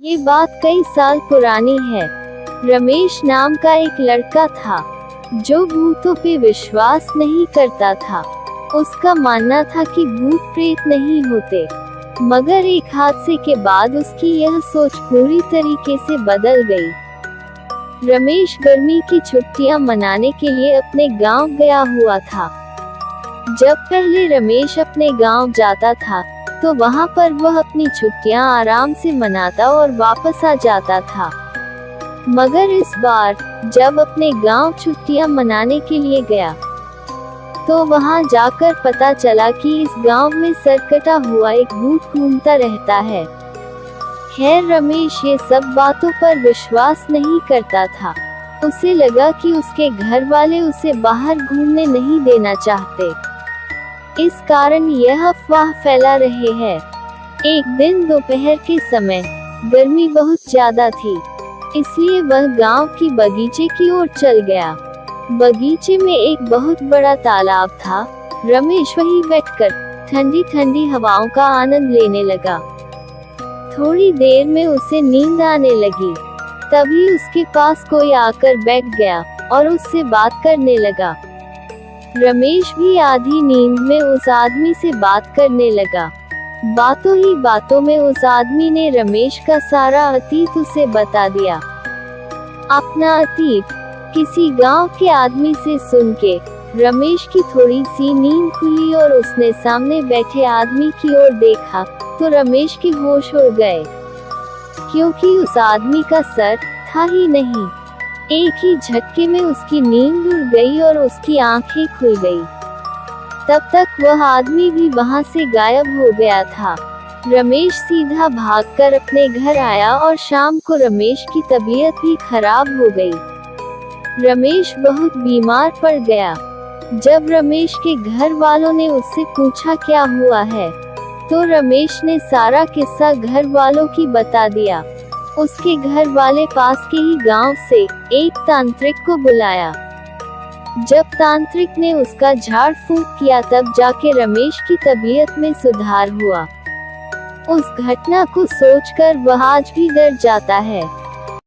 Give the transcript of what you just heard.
ये बात कई साल पुरानी है। रमेश नाम का एक लड़का था जो भूतों पे विश्वास नहीं करता था। उसका मानना था कि भूत प्रेत नहीं होते। मगर एक हादसे के बाद उसकी यह सोच पूरी तरीके से बदल गई। रमेश गर्मी की छुट्टियां मनाने के लिए अपने गांव गया हुआ था। जब पहले रमेश अपने गांव जाता था तो वहां पर वह अपनी छुट्टियां आराम से मनाता और वापस आ जाता था। मगर इस बार जब अपने गांव छुट्टियां मनाने के लिए गया तो वहां जाकर पता चला कि इस गांव में सरकटा हुआ एक भूत घूमता रहता है। खैर रमेश ये सब बातों पर विश्वास नहीं करता था। उसे लगा कि उसके घर वाले उसे बाहर घूमने नहीं देना चाहते, इस कारण यह अफवाह फैला रहे हैं। एक दिन दोपहर के समय गर्मी बहुत ज्यादा थी, इसलिए वह गांव की बगीचे की ओर चल गया। बगीचे में एक बहुत बड़ा तालाब था। रमेश वहीं बैठकर ठंडी ठंडी हवाओं का आनंद लेने लगा। थोड़ी देर में उसे नींद आने लगी। तभी उसके पास कोई आकर बैठ गया और उससे बात करने लगा। रमेश भी आधी नींद में उस आदमी से बात करने लगा। बातों ही बातों में उस आदमी ने रमेश का सारा अतीत उसे बता दिया। अपना अतीत किसी गांव के आदमी से सुन के रमेश की थोड़ी सी नींद खुली और उसने सामने बैठे आदमी की ओर देखा तो रमेश के होश उड़ गए, क्योंकि उस आदमी का सर था ही नहीं। एक ही झटके में उसकी नींद उड़ गई और उसकी आंखें खुल गई। तब तक वह आदमी भी वहां से गायब हो गया था। रमेश सीधा भागकर अपने घर आया और शाम को रमेश की तबीयत भी खराब हो गई। रमेश बहुत बीमार पड़ गया। जब रमेश के घर वालों ने उससे पूछा क्या हुआ है, तो रमेश ने सारा किस्सा घर वालों की बता दिया। उसके घर वाले पास के ही गांव से एक तांत्रिक को बुलाया। जब तांत्रिक ने उसका झाड़ फूंक किया तब जाके रमेश की तबीयत में सुधार हुआ। उस घटना को सोचकर वह आज भी डर जाता है।